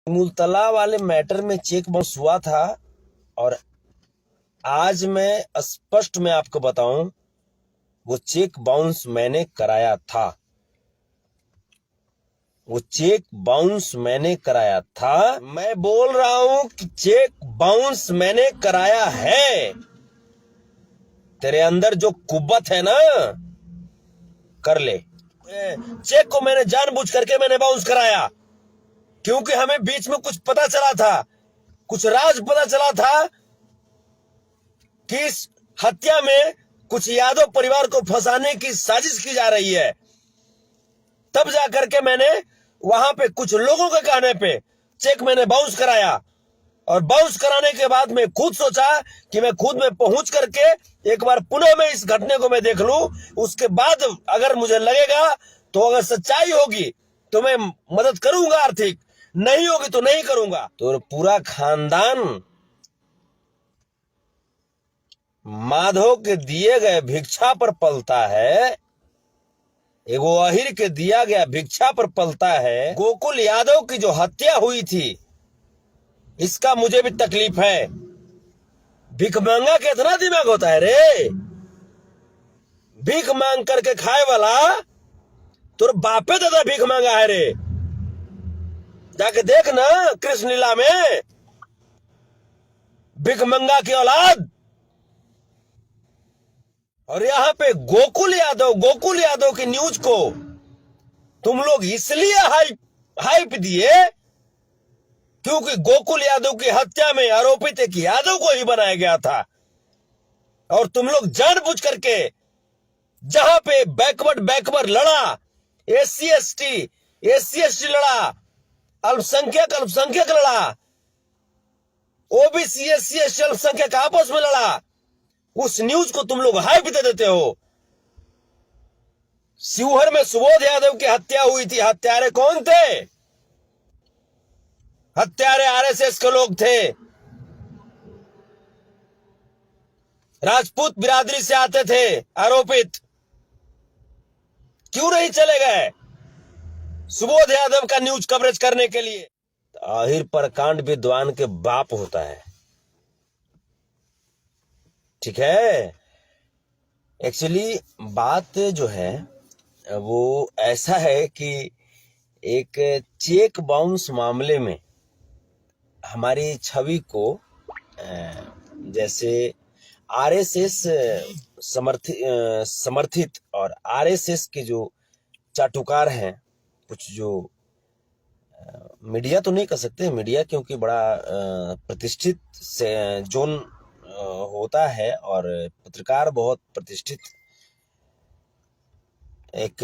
मुल्तला वाले मैटर में cheque bounce हुआ था और आज मैं स्पष्ट में आपको बताऊं, वो चेक बाउंस मैंने कराया था। वो चेक बाउंस मैंने कराया था। मैं बोल रहा हूं कि चेक बाउंस मैंने कराया है। तेरे अंदर जो कुव्वत है ना, कर ले। चेक को मैंने जानबूझ करके मैंने बाउंस कराया, क्योंकि हमें बीच में कुछ पता चला था, कुछ राज पता चला था कि इस हत्या में कुछ यादव परिवार को फंसाने की साजिश की जा रही है। तब जाकर के मैंने वहां पे कुछ लोगों के कहने पे चेक मैंने बाउंस कराया, और बाउंस कराने के बाद मैं खुद सोचा कि मैं खुद में पहुंच करके एक बार पुनः मैं इस घटने को मैं देख लूं। उसके बाद अगर मुझे लगेगा तो अगर सच्चाई होगी तो मैं मदद करूंगा आर्थिक, नहीं होगी तो नहीं करूंगा। तो पूरा खानदान माधव के दिए गए भिक्षा पर पलता है, एगो अहिर के दिया गया भिक्षा पर पलता है। गोकुल यादव की जो हत्या हुई थी, इसका मुझे भी तकलीफ है। भीख मांगा के इतना दिमाग होता है रे? भीख मांग करके खाए वाला तोर बापे दादा भीख मांगा है रे। जाके देख ना कृष्ण लीला में, भीख मंगा की औलाद। और यहाँ पे गोकुल यादव की न्यूज को तुम लोग इसलिए हाइप दिए क्योंकि गोकुल यादव की हत्या में आरोपित एक यादव को ही बनाया गया था। और तुम लोग जानबूझ करके जहां पे बैकवर्ड लड़ा, एससी एसटी लड़ा, अल्पसंख्यक लड़ा, ओबीसी एससी एसटी अल्पसंख्यक आपस में लड़ा, उस न्यूज को तुम लोग हाइप दे देते हो। शिवहर में सुबोध यादव की हत्या हुई थी, हत्यारे कौन थे? हत्यारे आरएसएस के लोग थे, राजपूत बिरादरी से आते थे आरोपित। क्यों नहीं चले गए सुबोध यादव का न्यूज कवरेज करने के लिए? आहिर प्रकांड विद्वान के बाप होता है, ठीक है। एक्चुअली बात जो है वो ऐसा है कि एक चेक बाउंस मामले में हमारी छवि को जैसे आरएसएस समर्थित और आरएसएस के जो चाटुकार हैं, कुछ जो मीडिया तो नहीं कह सकते मीडिया, क्योंकि बड़ा प्रतिष्ठित जोन होता है और पत्रकार बहुत प्रतिष्ठित एक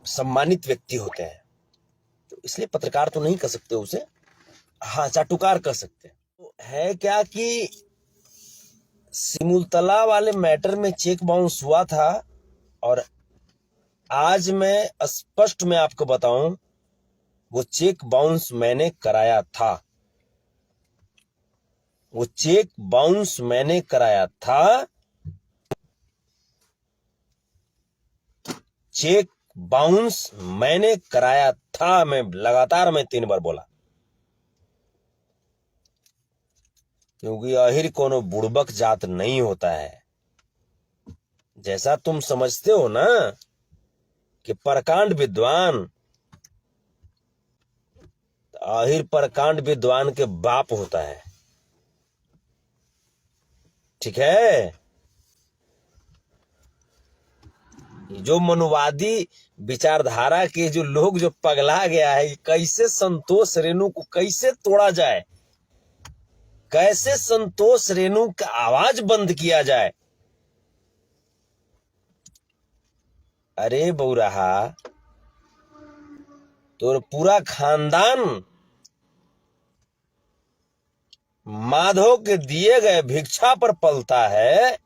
सम्मानित व्यक्ति होते हैं, तो इसलिए पत्रकार तो नहीं कह सकते उसे, हाँ चाटुकार कह सकते हैं। तो है क्या कि सिमुलतला वाले मैटर में चेक बाउंस हुआ था और आज मैं स्पष्ट में आपको बताऊं, वो चेक बाउंस मैंने कराया था। वो चेक बाउंस मैंने कराया था। चेक बाउंस मैंने कराया था। मैं लगातार 3 बार बोला, क्योंकि आहिर कोनो बुड़बक जात नहीं होता है। जैसा तुम समझते हो ना कि प्रकांड विद्वान, आहिर प्रकांड विद्वान के बाप होता है, ठीक है। जो मनुवादी विचारधारा के जो लोग जो पगला गया है, कैसे संतोष रेणु को कैसे तोड़ा जाए, कैसे संतोष रेणु का आवाज बंद किया जाए। अरे बौराहा, तो पूरा खानदान माधव के दिए गए भिक्षा पर पलता है,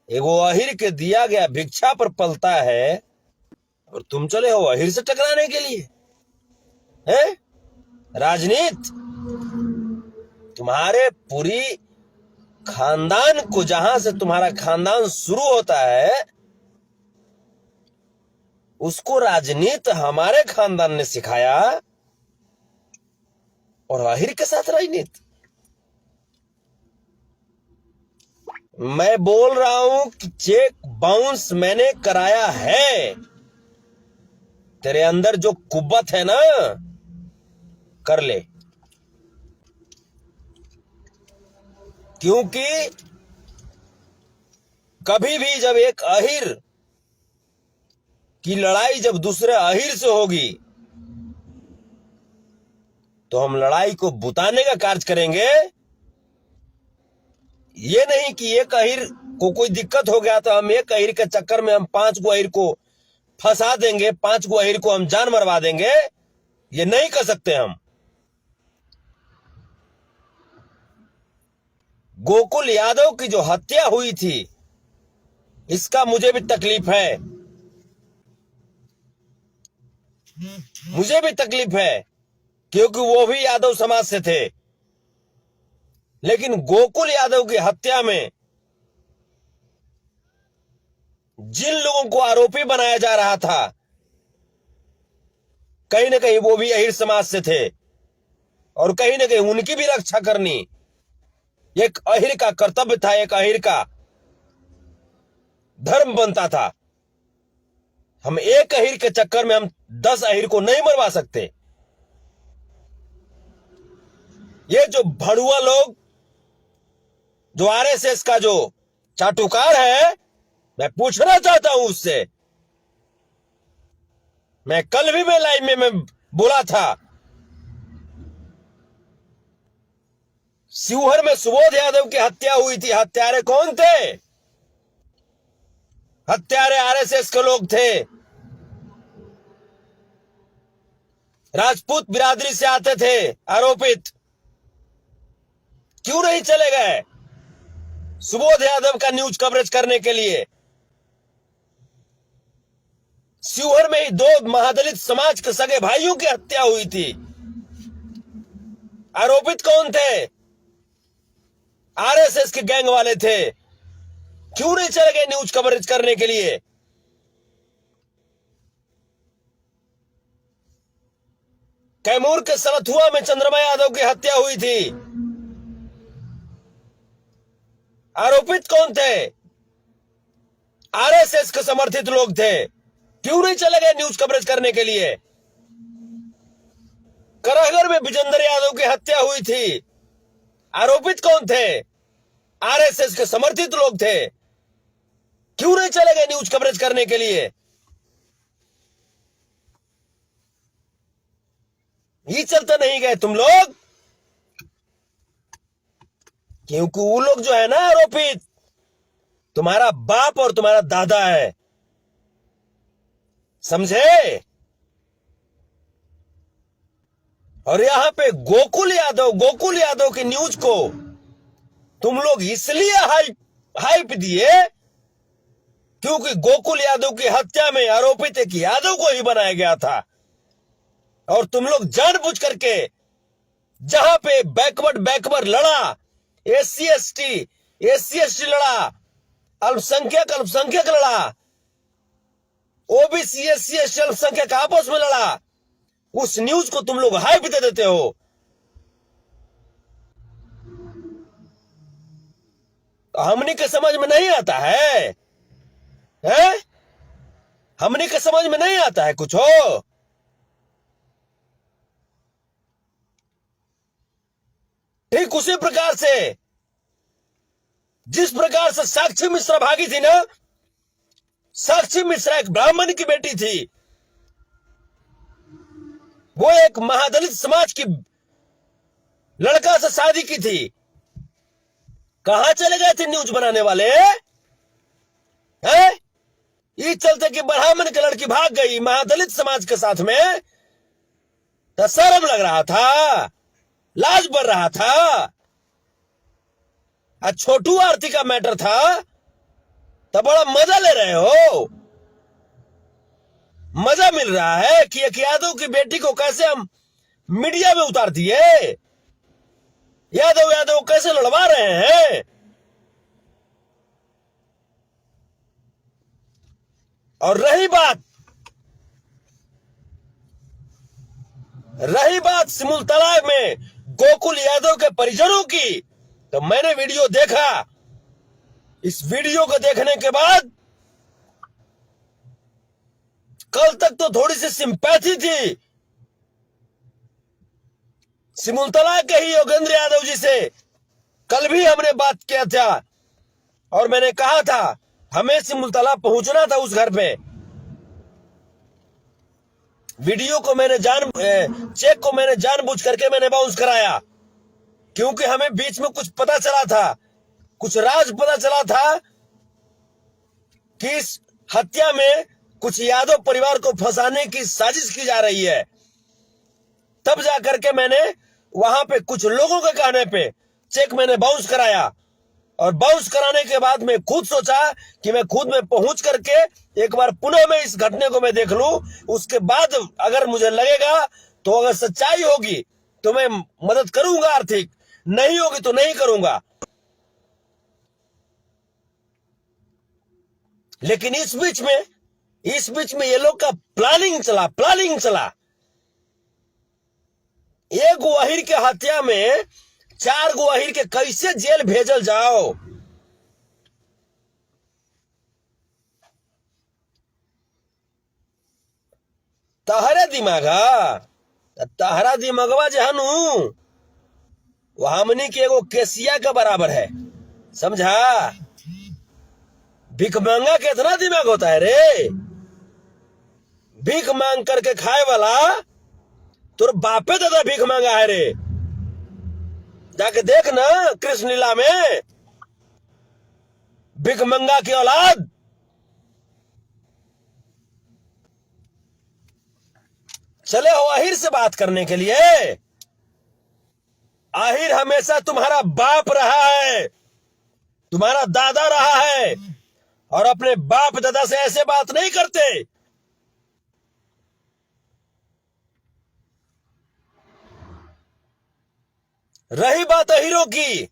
एगो अहिर के दिया गया भिक्षा पर पलता है, और तुम चले हो अहिर से टकराने के लिए, हैं? राजनीति तुम्हारे पूरी खानदान को, जहां से तुम्हारा खानदान शुरू होता है, उसको राजनीति हमारे खानदान ने सिखाया। और आहिर के साथ राजनीति। मैं बोल रहा हूं कि चेक बाउंस मैंने कराया है। तेरे अंदर जो कुव्वत है ना, कर ले। क्योंकि कभी भी जब एक अहिर की लड़ाई जब दूसरे अहिर से होगी तो हम लड़ाई को बुताने का कार्य करेंगे। ये नहीं कि एक अहिर को कोई दिक्कत हो गया तो हम एक अहिर के चक्कर में हम 5 गो अहिर को फंसा देंगे, 5 गो अहिर को हम जान मरवा देंगे। ये नहीं कर सकते हम। गोकुल यादव की जो हत्या हुई थी, इसका मुझे भी तकलीफ है, मुझे भी तकलीफ है, क्योंकि वो भी यादव समाज से थे। लेकिन गोकुल यादव की हत्या में जिन लोगों को आरोपी बनाया जा रहा था, कहीं ना कहीं वो भी अहिर समाज से थे, और कहीं ना कहीं उनकी भी रक्षा करनी एक अहिर का कर्तव्य था, एक अहिर का धर्म बनता था। हम एक अहिर के चक्कर में हम 10 अहिर को नहीं मरवा सकते। ये जो भड़ुआ लोग, जो आरएसएस का जो चाटुकार है, मैं पूछना चाहता हूं उससे। मैं कल भी मैं लाइव में मैं बोला था, शिवहर में सुबोध यादव की हत्या हुई थी, हत्यारे कौन थे? हत्यारे आरएसएस के लोग थे, राजपूत बिरादरी से आते थे आरोपित। क्यों नहीं चले गए सुबोध यादव का न्यूज कवरेज करने के लिए? शिवहर में ही 2 महादलित समाज के सगे भाइयों की हत्या हुई थी। आरोपित कौन थे? आरएसएस के गैंग वाले थे। क्यों नहीं चले गए न्यूज कवरेज करने के लिए? कैमूर के सलथुआ में चंद्रमा यादव की हत्या हुई थी। आरोपित कौन थे? आरएसएस के समर्थित लोग थे। क्यों नहीं चले गए न्यूज कवरेज करने के लिए? कराहगढ़ में विजेंद्र यादव की हत्या हुई थी। आरोपित कौन थे? आरएसएस के समर्थित लोग थे। क्यों नहीं चले गए न्यूज कवरेज करने के लिए? ये चलते नहीं गए तुम लोग, क्योंकि वो लोग जो है ना आरोपित, तुम्हारा बाप और तुम्हारा दादा है, समझे? और यहां पे गोकुल यादव की न्यूज को तुम लोग इसलिए हाइप दिए क्योंकि गोकुल यादव की हत्या में आरोपित एक यादव को ही बनाया गया था। और तुम लोग जानबूझ करके जहां पे बैकवर्ड लड़ा, एससी एसटी लड़ा, अल्पसंख्यक लड़ा, ओबीसी एससी एसटी अल्पसंख्यक आपस में लड़ा, उस न्यूज को तुम लोग हाइप दे देते हो। हमने के समझ में नहीं आता है, हैं? हमने के समझ में नहीं आता है कुछ हो। ठीक उसी प्रकार से जिस प्रकार से साक्षी मिश्रा भागी थी ना, साक्षी मिश्रा एक ब्राह्मण की बेटी थी, वो एक महादलित समाज की लड़का से शादी की थी। कहां चले गए थे न्यूज बनाने वाले, हैं? ये चलते कि ब्राह्मण की लड़की भाग गई महादलित समाज के साथ में, तो शर्म लग रहा था, लाज बढ़ रहा था। छोटू आरती का मैटर था तो बड़ा मजा ले रहे हो। मजा मिल रहा है कि एक यादव की बेटी को कैसे हम मीडिया में उतार दिए, यादव कैसे लड़वा रहे हैं। और रही बात सिमुलतला में गोकुल यादव के परिजनों की। तो मैंने वीडियो देखा। इस वीडियो को देखने के बाद कल तक तो थोड़ी सी सिंपैथी थी सिमुलतला के ही योगेंद्र यादव जी से। कल भी हमने बात किया था और मैंने कहा था हमें सिमुलतला पहुंचना था उस घर पे। वीडियो को मैंने चेक को मैंने जानबूझ करके मैंने बाउंस कराया, क्योंकि हमें बीच में कुछ पता चला था, कुछ राज पता चला था कि इस हत्या में कुछ यादव परिवार को फंसाने की साजिश की जा रही है। तब जाकर के मैंने वहां पे कुछ लोगों के कहने पे चेक मैंने बाउंस कराया, और बाउंस कराने के बाद मैं खुद सोचा कि मैं खुद में पहुंच करके एक बार पुनः मैं इस घटने को मैं देख लूं। उसके बाद अगर मुझे लगेगा तो अगर सच्चाई होगी तो मैं मदद करूंगा आर्थिक, नहीं होगी तो नहीं करूंगा। लेकिन इस बीच में ये लोग का प्लानिंग चला। एक गुआहिर के हत्या में 4 गुआहिर के कैसे जेल भेजल जाओ। तहरा दिमागवा जहनु वो हमनी के एगो केसिया के बराबर है, समझा। भीख मांगा के इतना दिमाग होता है रे। भीख मांग करके खाए वाला तोर बापे दादा भीख मांगा है रे। जाके देख ना कृष्ण लीला में भीख मंगा की औलाद। चले हो आहिर से बात करने के लिए। आहिर हमेशा तुम्हारा बाप रहा है, तुम्हारा दादा रहा है, और अपने बाप दादा से ऐसे बात नहीं करते। रही बात आहिरों की,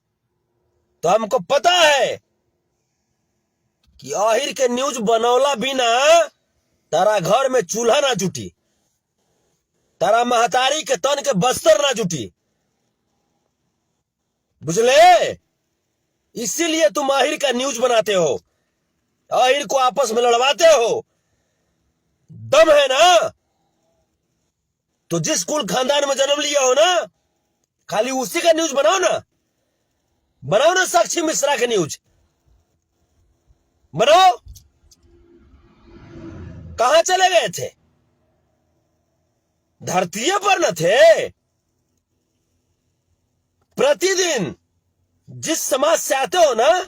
तो हमको पता है कि आहिर के न्यूज बनौला बिना तारा घर में चूल्हा ना जुटी, तारा महतारी के तन के बस्तर ना जुटी, बुझले। इसीलिए तुम आहिर का न्यूज बनाते हो, आहिर को आपस में लड़वाते हो। दम है ना तो जिस कुल खानदान में जन्म लिया हो ना, खाली उसी का न्यूज बनाओ ना साक्षी मिश्रा के न्यूज बनाओ। कहां चले गए थे? धरती पर न थे। प्रतिदिन जिस समाज से आते हो ना,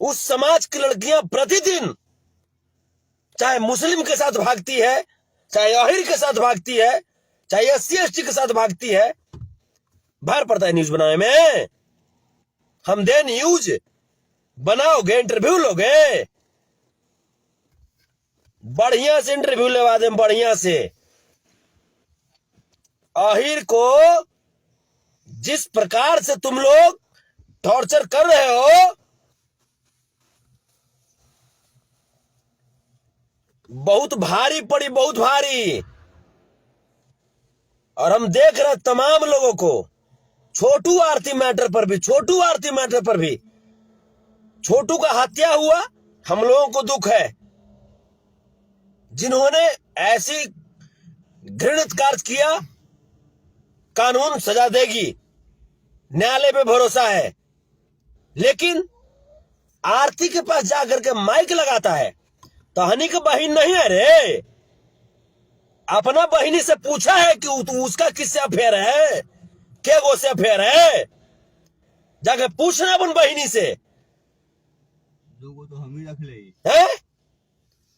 उस समाज की लड़कियां प्रतिदिन चाहे मुस्लिम के साथ भागती है, चाहे आहिर के साथ भागती है, चाहे SC ST के साथ भागती है। भार पड़ता है न्यूज बनाने में। हम दे न्यूज बनाओगे, इंटरव्यू लोगे, बढ़िया से इंटरव्यू लेवा दे, बढ़िया से। आहिर को जिस प्रकार से तुम लोग टॉर्चर कर रहे हो, बहुत भारी पड़ी, बहुत भारी। और हम देख रहे तमाम लोगों को, छोटू आरती मैटर पर भी, छोटू का हत्या हुआ, हम लोगों को दुख है। जिन्होंने ऐसी घृणित कार्य किया, कानून सजा देगी, न्यायालय पे भरोसा है। लेकिन आरती के पास जाकर के माइक लगाता है। तो हनी की बहन नहीं है रे। अपना बहिनी से पूछा है कि उसका किससे अफेयर है, क्या गो से अफेयर है। जाके पूछना अपन बहिनी से, तो हम ही रख ले है?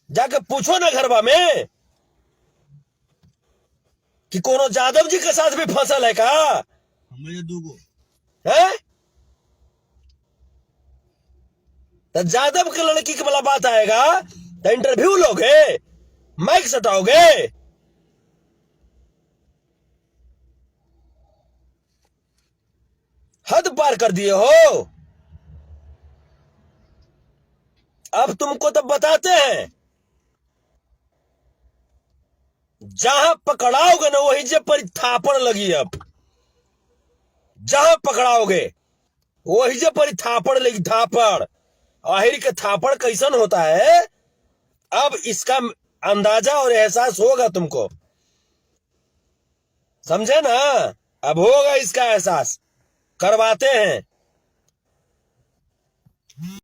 जाके पूछो ना घरवा में कि कोनो जादव जी के साथ भी फसल है का, हमें दूगो है? तो जादव के लड़की की वाला बात आएगा तो इंटरव्यू लोगे, माइक सटाओगे। हद पार कर दिए हो। अब तुमको तो बताते हैं, जहां पकड़ाओगे ना वही जे पर थापड़ लगी। अब जहां पकड़ाओगे वही जे पर थापड़ लगी, थापड़। आहिर के थापड़ कैसन होता है, अब इसका अंदाजा और एहसास होगा तुमको, समझे ना? अब होगा इसका एहसास, करवाते हैं।